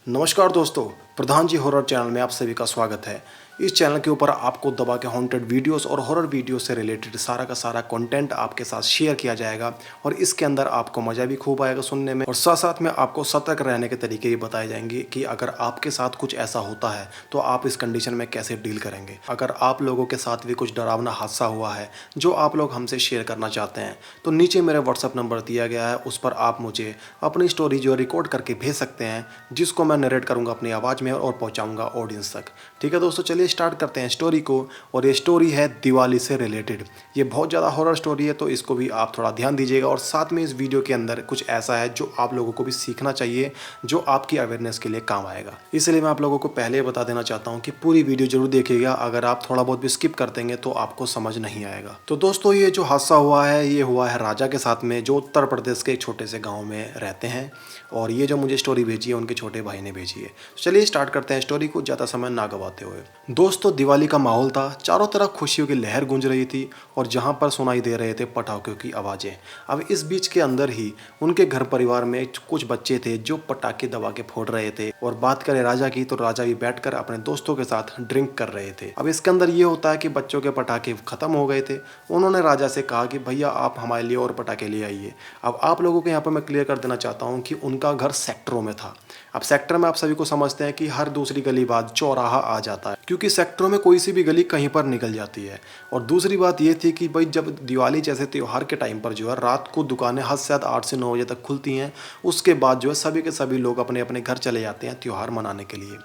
नमस्कार दोस्तों, प्रधान जी horror channel में आप सभी का स्वागत है। इस चैनल के ऊपर आपको दबा के हॉन्टेड वीडियोस और हॉरर वीडियो से रिलेटेड सारा का सारा कंटेंट आपके साथ शेयर किया जाएगा और इसके अंदर आपको मज़ा भी खूब आएगा सुनने में और साथ साथ में आपको सतर्क रहने के तरीके भी बताए जाएंगे कि अगर आपके साथ कुछ ऐसा होता है तो आप इस कंडीशन में कैसे डील करेंगे। अगर आप लोगों के साथ भी कुछ डरावना हादसा हुआ है जो आप लोग हमसे शेयर करना चाहते हैं तो नीचे मेरा व्हाट्सअप नंबर दिया गया है, उस पर आप मुझे अपनी स्टोरी जो रिकॉर्ड करके भेज सकते हैं, जिसको मैं नरेट करूंगा अपनी आवाज़ में और पहुंचाऊंगा ऑडियंस तक। ठीक है दोस्तों, चलिए स्टार्ट करते हैं स्टोरी को। और ये स्टोरी है दिवाली से रिलेटेड। ये बहुत ज़्यादा हॉरर स्टोरी है तो इसको भी आप थोड़ा ध्यान दीजिएगा और साथ में इस वीडियो के अंदर कुछ ऐसा है जो आप लोगों को भी सीखना चाहिए, जो आपकी अवेयरनेस के लिए काम आएगा। इसलिए मैं आप लोगों को पहले ही बता देना चाहता हूँ कि पूरी वीडियो जरूर देखिएगा। अगर आप थोड़ा बहुत भी स्किप कर देंगे तो आपको समझ नहीं आएगा। तो दोस्तों, ये जो हादसा हुआ है ये हुआ है राजा के साथ में, जो उत्तर प्रदेश के एक छोटे से गाँव में रहते हैं। और ये जो मुझे स्टोरी भेजी है उनके छोटे भाई ने भेजी है। चलिए स्टार्ट करते हैं स्टोरी को ज़्यादा समय ना गवाते हुए। दोस्तों, दिवाली का माहौल था, चारों तरफ खुशियों की लहर गूंज रही थी और जहां पर सुनाई दे रहे थे पटाखों की आवाज़ें। अब इस बीच के अंदर ही उनके घर परिवार में कुछ बच्चे थे जो पटाखे दबा के फोड़ रहे थे। और बात करें राजा की तो राजा भी बैठकर अपने दोस्तों के साथ ड्रिंक कर रहे थे। अब इसके अंदर ये होता है कि बच्चों के पटाखे खत्म हो गए थे। उन्होंने राजा से कहा कि भैया आप हमारे लिए और पटाखे ले आइए। अब आप लोगों को यहाँ पर मैं क्लियर कर देना चाहता हूँ कि उनका घर सेक्टरों में था। अब सेक्टर में आप सभी को समझते हैं कि हर दूसरी गली बाद चौराहा आ जाता है, क्योंकि सेक्टरों में कोई सी भी गली कहीं पर निकल जाती है। और दूसरी बात ये थी कि भाई जब दिवाली जैसे त्यौहार के टाइम पर जो है रात को दुकानें हद से हद 8 से 9 बजे तक खुलती हैं। उसके बाद जो है सभी के सभी लोग अपने अपने घर चले जाते हैं त्यौहार मनाने के लिए।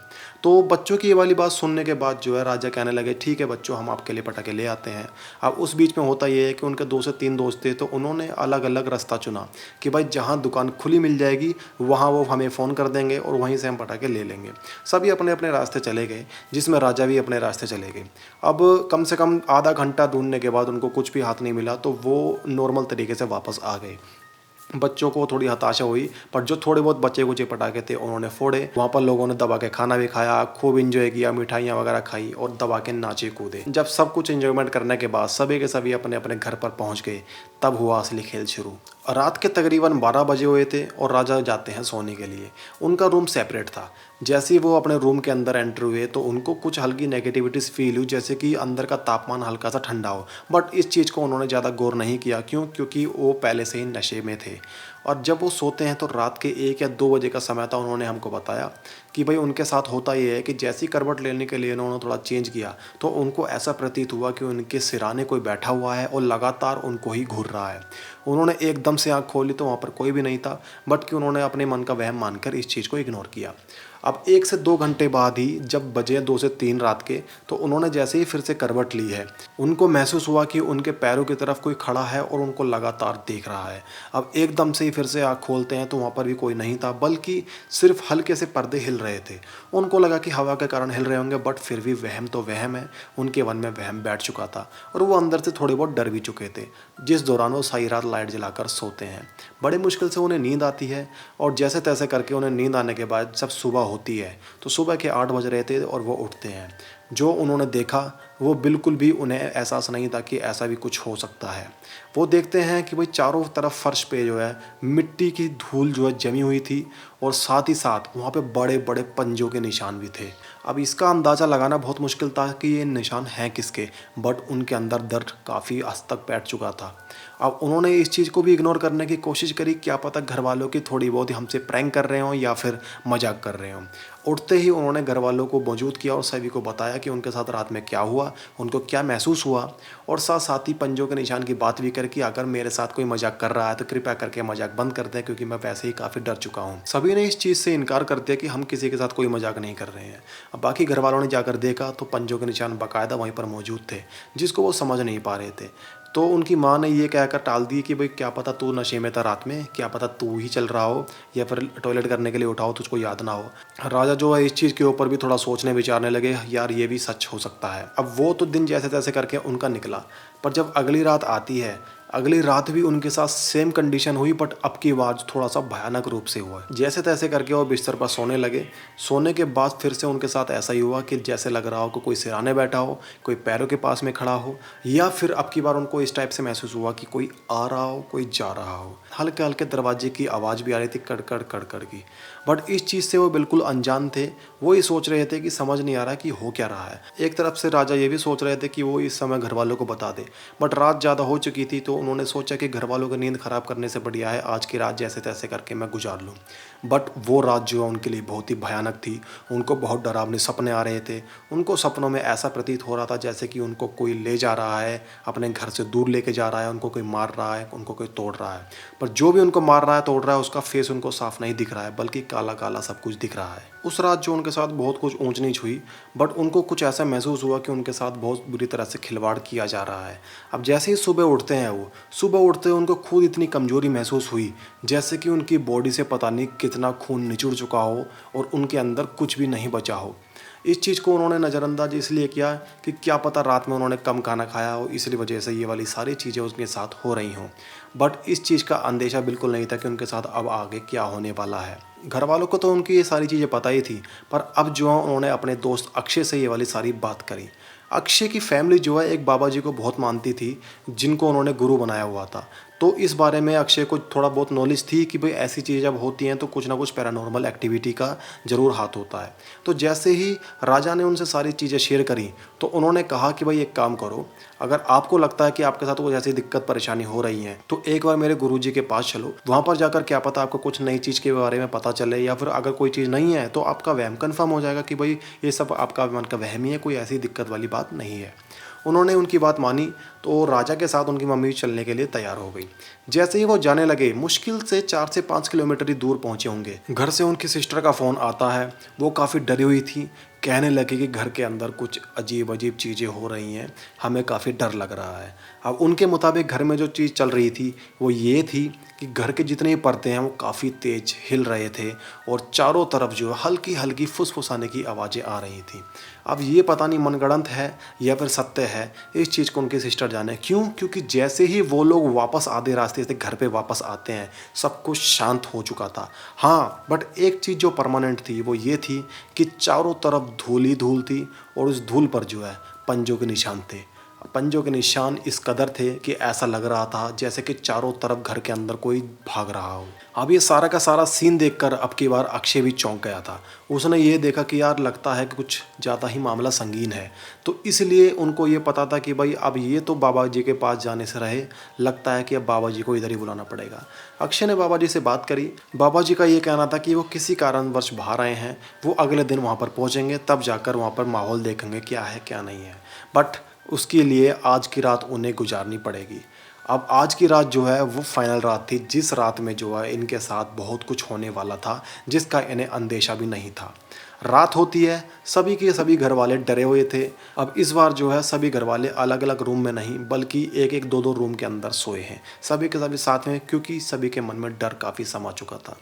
तो बच्चों की ये वाली बात सुनने के बाद जो है राजा कहने लगे ठीक है बच्चों, हम आपके लिए पटाखे ले आते हैं। अब उस बीच में होता ये है कि उनके 2 से 3 दोस्त थे तो उन्होंने अलग अलग रास्ता चुना कि भाई जहाँ दुकान खुली मिल जाएगी वहाँ वो हमें फ़ोन कर देंगे और वहीं से हम पटाखे ले लेंगे। सभी अपने अपने रास्ते चले गए, जिसमें राजा भी अपने रास्ते चले गए। अब कम से कम आधा घंटा ढूंढने के बाद उनको कुछ भी हाथ नहीं मिला तो वो नॉर्मल तरीके से वापस आ गए। बच्चों को थोड़ी हताशा हुई, पर जो थोड़े बहुत बचे कुचे पटाखे थे उन्होंने फोड़े। वहाँ पर लोगों ने दबा के खाना भी खाया, खूब इंजॉय किया, मिठाइयाँ वगैरह खाई और दबा के नाचे कूदे। जब सब कुछ एंजॉयमेंट करने के बाद सभी के सभी अपने अपने घर पर पहुँच गए, तब हुआ असली खेल शुरू। रात के तकरीबन 12 बजे हुए थे और राजा जाते हैं सोने के लिए। उनका रूम सेपरेट था। जैसे ही वो अपने रूम के अंदर एंटर हुए तो उनको कुछ हल्की नेगेटिविटीज़ फील हुई, जैसे कि अंदर का तापमान हल्का सा ठंडा हो। बट इस चीज़ को उन्होंने ज़्यादा गौर नहीं किया। क्यों? क्योंकि वो पहले से ही नशे में थे। और जब वो सोते हैं तो रात के 1 या 2 बजे का समय था। उन्होंने हमको बताया कि भाई उनके साथ होता ये है कि जैसी करवट लेने के लिए उन्होंने थोड़ा चेंज किया तो उनको ऐसा प्रतीत हुआ कि उनके सिराने कोई बैठा हुआ है और लगातार उनको ही घूर रहा है। उन्होंने एकदम से आँख खोली तो वहाँ पर कोई भी नहीं था, बट कि उन्होंने अपने मन का वहम मानकर इस चीज़ को इग्नोर किया। अब 1 से 2 घंटे बाद ही जब बजे 2 से 3 रात के, तो उन्होंने जैसे ही फिर से करवट ली है, उनको महसूस हुआ कि उनके पैरों की तरफ कोई खड़ा है और उनको लगातार देख रहा है। अब एकदम से ही फिर से आँख खोलते हैं तो वहाँ पर भी कोई नहीं था, बल्कि सिर्फ हल्के से पर्दे हिल रहे थे। उनको लगा कि हवा के कारण हिल रहे होंगे, बट फिर भी वहम तो वहम है। उनके मन में वहम बैठ चुका था और वो अंदर से थोड़े बहुत डर भी चुके थे, जिस दौरान वो सारी रात लाइट जलाकर सोते हैं। बड़े मुश्किल से उन्हें नींद आती है और जैसे तैसे करके उन्हें नींद आने के बाद जब सुबह होती है तो सुबह के 8 बज रहे थे और वो उठते हैं। जो उन्होंने देखा वो बिल्कुल भी उन्हें एहसास नहीं था कि ऐसा भी कुछ हो सकता है। वो देखते हैं कि भाई चारों तरफ फर्श पे जो है मिट्टी की धूल जो है जमी हुई थी और साथ ही साथ वहाँ पे बड़े बड़े पंजों के निशान भी थे। अब इसका अंदाज़ा लगाना बहुत मुश्किल था कि ये निशान हैं किसके, बट उनके अंदर दर्द काफ़ी हद तक बैठ चुका था। अब उन्होंने इस चीज़ को भी इग्नोर करने की कोशिश करी, क्या पता घर वालों की थोड़ी बहुत ही हमसे प्रैंक कर रहे हों या फिर मजाक कर रहे हों। उठते ही उन्होंने घर वालों को मौजूद किया और सभी को बताया कि उनके साथ रात में क्या हुआ, उनको क्या महसूस हुआ, और साथ साथ ही पंजों के निशान की बात भी कर कि अगर मेरे साथ कोई मजाक कर रहा है तो कृपया करके मजाक बंद कर दें, क्योंकि मैं वैसे ही काफ़ी डर चुका हूँ। सभी ने इस चीज़ से इनकार कर दिया कि हम किसी के साथ कोई मजाक नहीं कर रहे हैं। अब बाकी घर वालों ने जाकर देखा तो पंजों के निशान बाकायदा वहीं पर मौजूद थे, जिसको वो समझ नहीं पा रहे थे। तो उनकी माँ ने ये कहकर टाल दी कि भाई क्या पता तू नशे में था रात में, क्या पता तू ही चल रहा हो या फिर टॉयलेट करने के लिए उठाओ तुझको याद ना हो। राजा जो है इस चीज़ के ऊपर भी थोड़ा सोचने विचारने लगे, यार ये भी सच हो सकता है। अब वो तो दिन जैसे तैसे करके उनका निकला, पर जब अगली रात आती है, अगली रात भी उनके साथ सेम कंडीशन हुई, बट अब की बार थोड़ा सा भयानक रूप से हुआ। जैसे तैसे करके वो बिस्तर पर सोने लगे। सोने के बाद फिर से उनके साथ ऐसा ही हुआ कि जैसे लग रहा हो कि कोई सिरहाने बैठा हो, कोई पैरों के पास में खड़ा हो, या फिर अब की बार उनको इस टाइप से महसूस हुआ कि कोई आ रहा हो, कोई जा रहा हो। हल्के हल्के दरवाजे की आवाज़ भी आ रही थी, कड़कड़ कड़कड़ की। बट इस चीज़ से वो बिल्कुल अनजान थे। वो ये सोच रहे थे कि समझ नहीं आ रहा कि हो क्या रहा है। एक तरफ से राजा ये भी सोच रहे थे कि वो इस समय घर वालों को बता दे, बट रात ज़्यादा हो चुकी थी, तो उन्होंने सोचा कि घर वालों की नींद ख़राब करने से बढ़िया है आज की रात जैसे तैसे करके मैं गुजार लूँ। बट वो रात जो है उनके लिए बहुत ही भयानक थी। उनको बहुत डरावने सपने आ रहे थे। उनको सपनों में ऐसा प्रतीत हो रहा था जैसे कि उनको कोई ले जा रहा है, अपने घर से दूर लेके जा रहा है, उनको कोई मार रहा है, उनको कोई तोड़ रहा है। पर जो भी उनको मार रहा है, तोड़ रहा है, उसका फेस उनको साफ नहीं दिख रहा है, बल्कि काला काला सब कुछ दिख रहा है। उस रात जो उनके साथ बहुत कुछ ऊंच नीच हुई, बट उनको कुछ ऐसा महसूस हुआ कि उनके साथ बहुत बुरी तरह से खिलवाड़ किया जा रहा है। अब जैसे ही सुबह उठते हैं वो, सुबह उठते ही उनको खुद इतनी कमजोरी महसूस हुई जैसे कि उनकी बॉडी से पता नहीं कितना खून निचुड़ चुका हो और उनके अंदर कुछ भी नहीं बचा हो। इस चीज़ को उन्होंने नज़रअंदाज इसलिए किया कि क्या पता रात में उन्होंने कम खाना खाया हो, इसलिए वजह से ये वाली सारी चीज़ें उनके साथ हो रही हों। बट इस चीज़ का अंदेशा बिल्कुल नहीं था कि उनके साथ अब आगे क्या होने वाला है। घर वालों को तो उनकी ये सारी चीज़ें पता ही थी, पर अब जो है उन्होंने अपने दोस्त अक्षय से ये वाली सारी बात करी। अक्षय की फैमिली जो है एक बाबा जी को बहुत मानती थी, जिनको उन्होंने गुरु बनाया हुआ था। तो इस बारे में अक्षय को थोड़ा बहुत नॉलेज थी कि भाई ऐसी चीज़ें जब होती हैं तो कुछ ना कुछ पैरानॉर्मल एक्टिविटी का ज़रूर हाथ होता है। तो जैसे ही राजा ने उनसे सारी चीज़ें शेयर करी, तो उन्होंने कहा कि भाई एक काम करो, अगर आपको लगता है कि आपके साथ कुछ ऐसी दिक्कत परेशानी हो रही है, तो एक बार मेरे गुरुजी के पास चलो। वहाँ पर जाकर क्या पता आपको कुछ नई चीज़ के बारे में पता चले, या फिर अगर कोई चीज़ नहीं है तो आपका वहम कन्फर्म हो जाएगा कि भाई ये सब आपका मन का वहम ही है, कोई ऐसी दिक्कत वाली बात नहीं है। उन्होंने उनकी बात मानी, तो राजा के साथ उनकी मम्मी चलने के लिए तैयार हो गई। जैसे ही वो जाने लगे, मुश्किल से 4 से 5 किलोमीटर ही दूर पहुंचे होंगे, घर से उनकी सिस्टर का फ़ोन आता है। वो काफ़ी डरी हुई थी, कहने लगी कि घर के अंदर कुछ अजीब अजीब चीज़ें हो रही हैं, हमें काफ़ी डर लग रहा है। अब उनके मुताबिक घर में जो चीज़ चल रही थी वो ये थी कि घर के जितने ही पर्दे हैं वो काफ़ी तेज़ हिल रहे थे, और चारों तरफ जो है हल्की हल्की फुसफुसाने की आवाज़ें आ रही थी। अब ये पता नहीं मनगढ़ंत है या फिर सत्य है, इस चीज़ को उनकी सिस्टर जाने। क्यों? क्योंकि जैसे ही वो लोग वापस आधे रास्ते से घर पे वापस आते हैं, सब कुछ शांत हो चुका था। हाँ, बट एक चीज़ जो परमानेंट थी वो ये थी कि चारों तरफ धूल ही धूल थी, और उस धूल पर जो है पंजों के निशान थे। पंजों के निशान इस कदर थे कि ऐसा लग रहा था जैसे कि चारों तरफ घर के अंदर कोई भाग रहा हो। अब ये सारा का सारा सीन देखकर अब की बार अक्षय भी चौंक गया था। उसने ये देखा कि यार लगता है कि कुछ ज़्यादा ही मामला संगीन है, तो इसलिए उनको ये पता था कि भाई अब ये तो बाबा जी के पास जाने से रहे, लगता है कि अब बाबा जी को इधर ही बुलाना पड़ेगा। अक्षय ने बाबा जी से बात करी। बाबा जी का ये कहना था कि वो किसी कारणवश बाहर आए हैं, वो अगले दिन वहाँ पर पहुँचेंगे, तब जाकर वहाँ पर माहौल देखेंगे क्या है क्या नहीं है। बट उसके लिए आज की रात उन्हें गुजारनी पड़ेगी। अब आज की रात जो है वो फाइनल रात थी, जिस रात में जो है इनके साथ बहुत कुछ होने वाला था, जिसका इन्हें अंदेशा भी नहीं था। रात होती है, सभी के सभी घर वाले डरे हुए थे। अब इस बार जो है सभी घर वाले अलग अलग रूम में नहीं, बल्कि एक एक दो दो रूम के अंदर सोए हैं, सभी के सभी साथ में, क्योंकि सभी के मन में डर काफ़ी समा चुका था।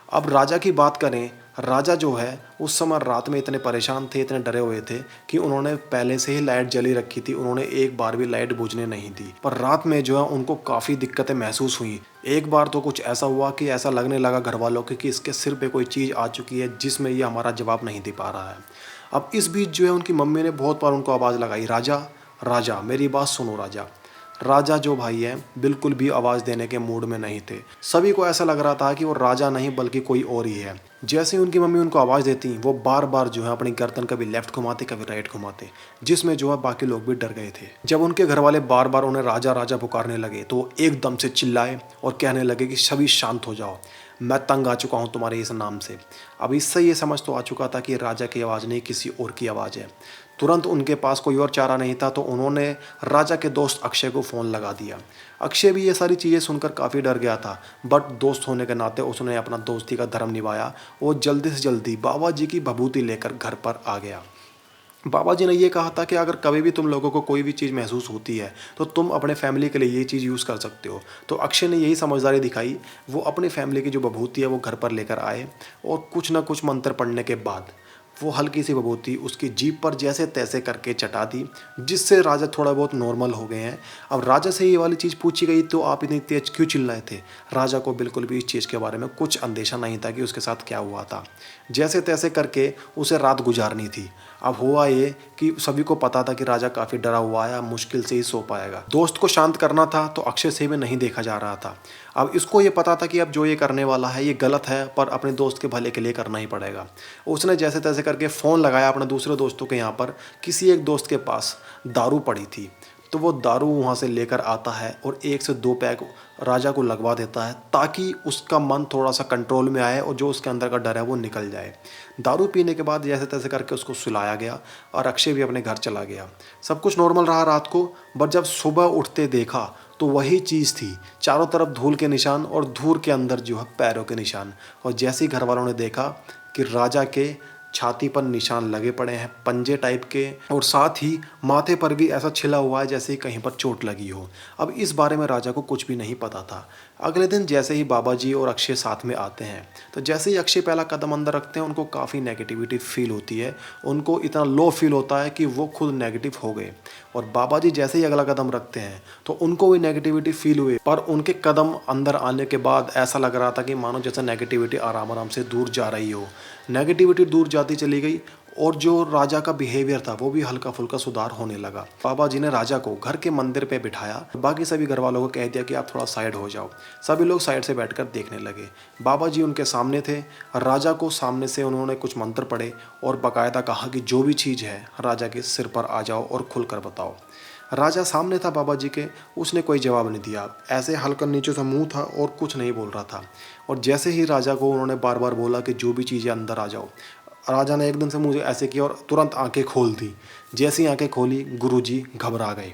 अब राजा की बात करें, राजा जो है उस समय रात में इतने परेशान थे, इतने डरे हुए थे कि उन्होंने पहले से ही लाइट जली रखी थी, उन्होंने एक बार भी लाइट बुझने नहीं दी। पर रात में जो है उनको काफ़ी दिक्कतें महसूस हुई। एक बार तो कुछ ऐसा हुआ कि ऐसा लगने लगा घर वालों को कि इसके सिर पे कोई चीज़ आ चुकी है जिसमें ये हमारा जवाब नहीं दे पा रहा है। अब इस बीच जो है उनकी मम्मी ने बहुत बार उनको आवाज़ लगाई, राजा राजा मेरी बात सुनो राजा। राजा जो भाई है बिल्कुल भी आवाज़ देने के मूड में नहीं थे। सभी को ऐसा लग रहा था कि वो राजा नहीं बल्कि कोई और ही है। जैसे ही उनकी मम्मी उनको आवाज़ देती, वो बार बार जो है अपनी गर्दन कभी लेफ्ट घुमाते कभी राइट घुमाते, जिसमें जो है बाकी लोग भी डर गए थे। जब उनके घर वाले बार बार उन्हें राजा राजा पुकारने लगे, तो वो एकदम से चिल्लाए और कहने लगे कि सभी शांत हो जाओ, मैं तंग आ चुका हूँ तुम्हारे इस नाम से। अब इससे ये समझ तो आ चुका था कि राजा की आवाज़ नहीं, किसी और की आवाज़ है। तुरंत उनके पास कोई और चारा नहीं था, तो उन्होंने राजा के दोस्त अक्षय को फ़ोन लगा दिया। अक्षय भी ये सारी चीज़ें सुनकर काफ़ी डर गया था, बट दोस्त होने के नाते उसने अपना दोस्ती का धर्म निभाया। वो जल्दी से जल्दी बाबा जी की भभूति लेकर घर पर आ गया। बाबा जी ने ये कहा था कि अगर कभी भी तुम लोगों को कोई भी चीज़ महसूस होती है, तो तुम अपने फैमिली के लिए ये चीज़ यूज़ कर सकते हो। तो अक्षय ने यही समझदारी दिखाई, वो अपनी फैमिली की जो भभूति है वो घर पर लेकर आए, और कुछ ना कुछ मंत्र पढ़ने के बाद वो हल्की सी विभूति उसकी जीभ पर जैसे तैसे करके चटा दी, जिससे राजा थोड़ा बहुत नॉर्मल हो गए हैं। अब राजा से ये वाली चीज़ पूछी गई, तो आप इतनी तेज क्यों चिल्लाए थे? राजा को बिल्कुल भी इस चीज़ के बारे में कुछ अंदेशा नहीं था कि उसके साथ क्या हुआ था। जैसे तैसे करके उसे रात गुजारनी थी। अब हुआ ये कि सभी को पता था कि राजा काफ़ी डरा हुआ है, मुश्किल से ही सो पाएगा। दोस्त को शांत करना था तो अक्षय से भी नहीं देखा जा रहा था। अब इसको ये पता था कि अब जो ये करने वाला है ये गलत है, पर अपने दोस्त के भले के लिए करना ही पड़ेगा। उसने जैसे तैसे करके फ़ोन लगाया अपने दूसरे दोस्तों के यहाँ पर। किसी एक दोस्त के पास दारू पड़ी थी, तो वो दारू वहाँ से लेकर आता है और 1 से 2 पैक राजा को लगवा देता है, ताकि उसका मन थोड़ा सा कंट्रोल में आए और जो उसके अंदर का डर है वो निकल जाए। दारू पीने के बाद जैसे तैसे करके उसको सुलाया गया और अक्षय भी अपने घर चला गया। सब कुछ नॉर्मल रहा रात को, बट जब सुबह उठते देखा तो वही चीज़ थी, चारों तरफ धूल के निशान और धूल के अंदर जो है पैरों के निशान। और जैसे ही घर वालों ने देखा कि राजा के छाती पर निशान लगे पड़े हैं पंजे टाइप के, और साथ ही माथे पर भी ऐसा छिला हुआ है जैसे ही कहीं पर चोट लगी हो। अब इस बारे में राजा को कुछ भी नहीं पता था। अगले दिन जैसे ही बाबा जी और अक्षय साथ में आते हैं, तो जैसे ही अक्षय पहला कदम अंदर रखते हैं उनको काफ़ी नेगेटिविटी फील होती है। उनको इतना लो फील होता है कि वो खुद नेगेटिव हो गए। और बाबा जी जैसे ही अगला कदम रखते हैं तो उनको भी नेगेटिविटी फील हुई, पर उनके कदम अंदर आने के बाद ऐसा लग रहा था कि मानो जैसे नेगेटिविटी आराम आराम से दूर जा रही हो। नेगेटिविटी दूर जाती चली गई और जो राजा का बिहेवियर था वो भी हल्का फुल्का सुधार होने लगा। बाबा जी ने राजा को घर के मंदिर पे बिठाया, बाकी सभी घर वालों को कह दिया कि आप थोड़ा साइड हो जाओ। सभी लोग साइड से बैठकर देखने लगे। बाबा जी उनके सामने थे। राजा को सामने से उन्होंने कुछ मंत्र पढ़े और बाकायदा कहा कि जो भी चीज़ है राजा के सिर पर आ जाओ और खुलकर बताओ। राजा सामने था बाबा जी के, उसने कोई जवाब नहीं दिया, ऐसे हल्का नीचे से मुंह था और कुछ नहीं बोल रहा था। और जैसे ही राजा को उन्होंने बार बार बोला कि जो भी चीज़ें अंदर आ जाओ, राजा ने एकदम से मुझे ऐसे किया और तुरंत आंखें खोल दी। जैसी आंखें खोली गुरुजी घबरा गए।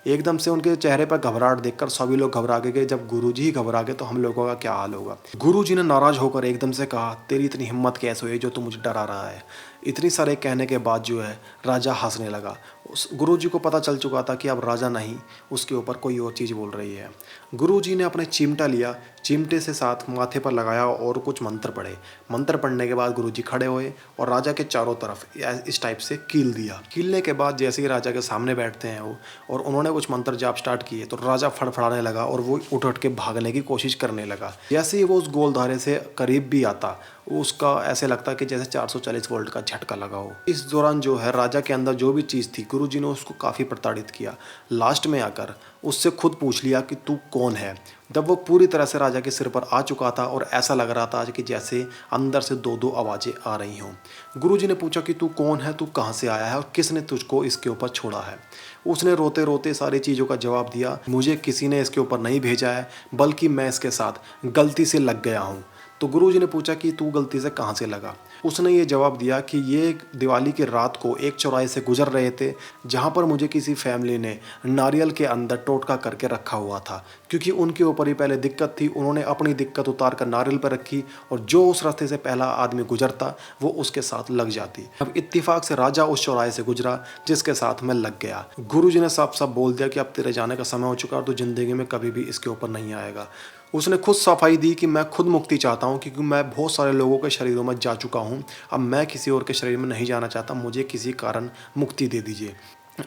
एकदम से उनके चेहरे पर घबराहट देखकर सभी लोग घबरा के गए। जब गुरुजी ही घबरा गए तो हम लोगों का क्या हाल होगा। गुरुजी ने नाराज होकर एकदम से कहा, तेरी इतनी हिम्मत कैसे हुई जो तू मुझे डरा रहा है। इतनी सारे कहने के बाद जो है राजा हंसने लगा। उस गुरुजी को पता चल चुका था कि अब राजा नहीं, उसके ऊपर कोई और चीज़ बोल रही है। गुरुजी ने अपने चिमटा लिया, चिमटे से साथ माथे पर लगाया और कुछ मंत्र पढ़े। मंत्र पढ़ने के बाद गुरुजी खड़े हुए और राजा के चारों तरफ इस टाइप से कील दिया। कीलने के बाद जैसे ही राजा के सामने बैठते हैं वो और उन्होंने कुछ मंत्र जाप स्टार्ट किए, तो राजा फड़फड़ाने लगा और वो उठ उठ के भागने की कोशिश करने लगा। जैसे ही वो उस गोलधारे से करीब भी आता, उसका ऐसे लगता कि जैसे 440 वोल्ट का झटका लगा हो। इस दौरान जो है राजा के अंदर जो भी चीज़ थी, गुरुजी ने उसको काफ़ी प्रताड़ित किया। लास्ट में आकर उससे खुद पूछ लिया कि तू कौन है। जब वो पूरी तरह से राजा के सिर पर आ चुका था और ऐसा लग रहा था कि जैसे अंदर से दो दो आवाज़ें आ रही हों। गुरुजी ने पूछा कि तू कौन है, तू कहाँ से आया है और किसने तुझको इसके ऊपर छोड़ा है। उसने रोते रोते सारी चीज़ों का जवाब दिया, मुझे किसी ने इसके ऊपर नहीं भेजा है, बल्कि मैं इसके साथ गलती से लग गया हूँ। तो गुरुजी ने पूछा कि तू गलती से कहाँ से लगा। उसने ये जवाब दिया कि ये दिवाली की रात को एक चौराहे से गुजर रहे थे, जहाँ पर मुझे किसी फैमिली ने नारियल के अंदर टोटका करके रखा हुआ था, क्योंकि उनके ऊपर ही पहले दिक्कत थी। उन्होंने अपनी दिक्कत उतार कर नारियल पर रखी और जो उस रास्ते से पहला आदमी गुजरता वो उसके साथ लग जाती। अब इत्तेफाक से राजा उस चौराहे से गुजरा जिसके साथ मैं लग गया। गुरुजी ने साफ साफ बोल दिया कि अब तेरे जाने का समय हो चुका और तू जिंदगी में कभी भी इसके ऊपर नहीं आएगा। उसने खुद सफाई दी कि मैं खुद मुक्ति चाहता हूँ, क्योंकि मैं बहुत सारे लोगों के शरीरों में जा चुका हूँ। अब मैं किसी और के शरीर में नहीं जाना चाहता, मुझे किसी कारण मुक्ति दे दीजिए।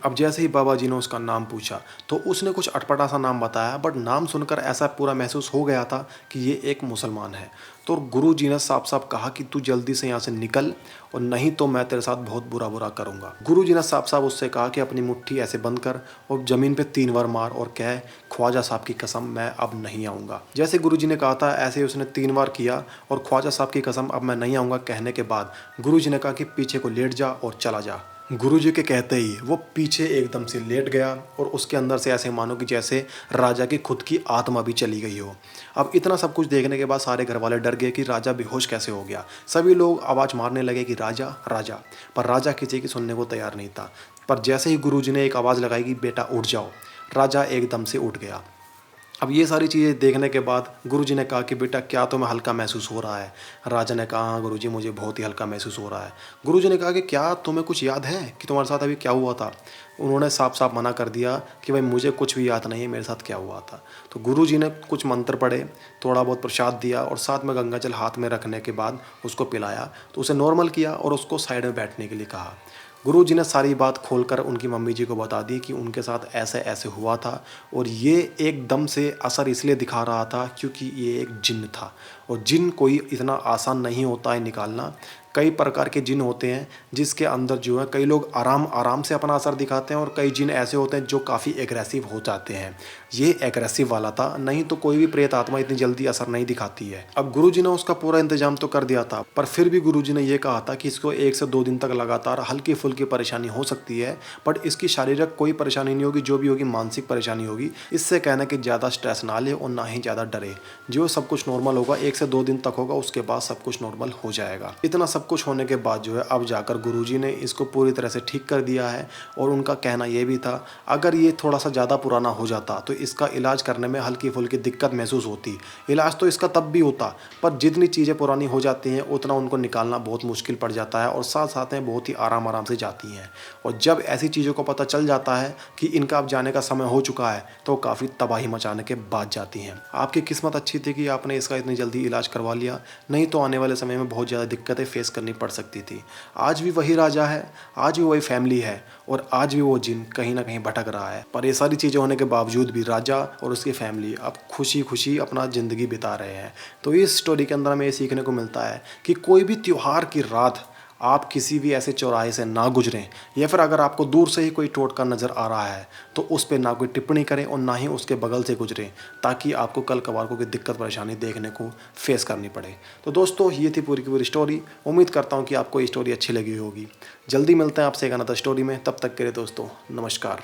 अब जैसे ही बाबा जी ने उसका नाम पूछा तो उसने कुछ अटपटा सा नाम बताया, बट नाम सुनकर ऐसा पूरा महसूस हो गया था कि ये एक मुसलमान है। तो गुरु जी ने साफ साफ कहा कि तू जल्दी से यहाँ से निकल और नहीं तो मैं तेरे साथ बहुत बुरा बुरा करूँगा। गुरु जी ने साफ साफ उससे कहा कि अपनी मुट्ठी ऐसे बंद कर और ज़मीन पे 3 बार मार और कह, ख्वाजा साहब की कसम मैं अब नहीं आऊँगा। जैसे गुरु जी ने कहा था ऐसे ही उसने 3 बार किया और ख्वाजा साहब की कसम अब मैं नहीं आऊँगा कहने के बाद गुरु जी ने कहा कि पीछे को लेट जा और चला जा। गुरुजी के कहते ही वो पीछे एकदम से लेट गया और उसके अंदर से ऐसे मानो कि जैसे राजा की खुद की आत्मा भी चली गई हो। अब इतना सब कुछ देखने के बाद सारे घर वाले डर गए कि राजा बेहोश कैसे हो गया। सभी लोग आवाज़ मारने लगे कि राजा राजा, पर राजा किसी की सुनने को तैयार नहीं था। पर जैसे ही गुरुजी ने एक आवाज़ लगाई कि बेटा उठ जाओ, राजा एकदम से उठ गया। अब ये सारी चीज़ें देखने के बाद गुरुजी ने कहा कि बेटा क्या तुम्हें हल्का महसूस हो रहा है? राजा ने कहा हाँ गुरुजी मुझे बहुत ही हल्का महसूस हो रहा है। गुरुजी ने कहा कि क्या तुम्हें कुछ याद है कि तुम्हारे साथ अभी क्या हुआ था? उन्होंने साफ-साफ मना कर दिया कि भाई मुझे कुछ भी याद नहीं है मेरे साथ क्या हुआ था। तो गुरुजी ने कुछ मंत्र पढ़े, थोड़ा बहुत प्रसाद दिया और साथ में गंगा जल हाथ में रखने के बाद उसको पिलाया। तो उसे नॉर्मल किया और उसको साइड में बैठने के लिए कहा। गुरुजी ने सारी बात खोलकर उनकी मम्मी जी को बता दी कि उनके साथ ऐसे-ऐसे हुआ था और ये एकदम से असर इसलिए दिखा रहा था क्योंकि ये एक जिन्न था और जिन्न कोई इतना आसान नहीं होता है निकालना। कई प्रकार के जिन्न होते हैं जिसके अंदर जो है कई लोग आराम से अपना असर दिखाते हैं और कई जिन्न ऐसे होते हैं जो काफ़ी एग्रेसिव हो जाते हैं। ये एग्रेसिव वाला था, नहीं तो कोई भी प्रेत आत्मा इतनी जल्दी असर नहीं दिखाती है। अब गुरुजी ने उसका पूरा इंतजाम तो कर दिया था, पर फिर भी गुरुजी ने ये कहा था कि इसको 1 से 2 दिन तक लगातार हल्की-फुल्की परेशानी हो सकती है, बट इसकी शारीरिक कोई परेशानी नहीं होगी, जो भी होगी मानसिक परेशानी होगी। इससे कहना कि ज़्यादा स्ट्रेस ना ले और ना ही ज़्यादा डरे। जो सब कुछ नॉर्मल होगा 1 से 2 दिन तक होगा, उसके बाद सब कुछ नॉर्मल हो जाएगा। इतना सब कुछ होने के बाद जो है अब जाकर गुरुजी ने इसको पूरी तरह से ठीक कर दिया है और उनका कहना ये भी था अगर ये थोड़ा सा ज़्यादा पुराना हो जाता तो इसका इलाज करने में हल्की-फुल्की दिक्कत महसूस होती। इलाज तो इसका तब भी होता, पर जितनी चीज़ें पुरानी हो जाती हैं उतना उनको निकालना बहुत मुश्किल पड़ जाता है और साथ-साथ में बहुत ही आराम-आराम से जाती हैं। और जब ऐसी चीज़ों को पता चल जाता है कि इनका अब जाने का समय हो चुका है, तो काफ़ी तबाही मचाने के बाद जाती हैं। आपकी किस्मत अच्छी थी कि आपने इसका इतनी जल्दी इलाज करवा लिया, नहीं तो आने वाले समय में बहुत ज़्यादा दिक्कतें फेस करनी पड़ सकती थी। आज भी वही राजा है, आज भी वही फैमिली है और आज भी वो जिन कहीं न कहीं भटक रहा है। पर ये सारी चीज़ें होने के बावजूद भी राजा और उसकी फैमिली अब खुशी-खुशी अपना ज़िंदगी बिता रहे हैं। तो इस स्टोरी के अंदर हमें ये सीखने को मिलता है कि कोई भी त्योहार की रात आप किसी भी ऐसे चौराहे से ना गुजरें या फिर अगर आपको दूर से ही कोई टोटका नज़र आ रहा है तो उस पे ना कोई टिप्पणी करें और ना ही उसके बगल से गुजरें, ताकि आपको कल कभार को कोई दिक्कत परेशानी देखने को फेस करनी पड़े। तो दोस्तों ये थी पूरी की पूरी स्टोरी। उम्मीद करता हूँ कि आपको ये स्टोरी अच्छी लगी होगी। जल्दी मिलते हैं आपसे एक अनदर स्टोरी में, तब तक के लिए दोस्तों नमस्कार।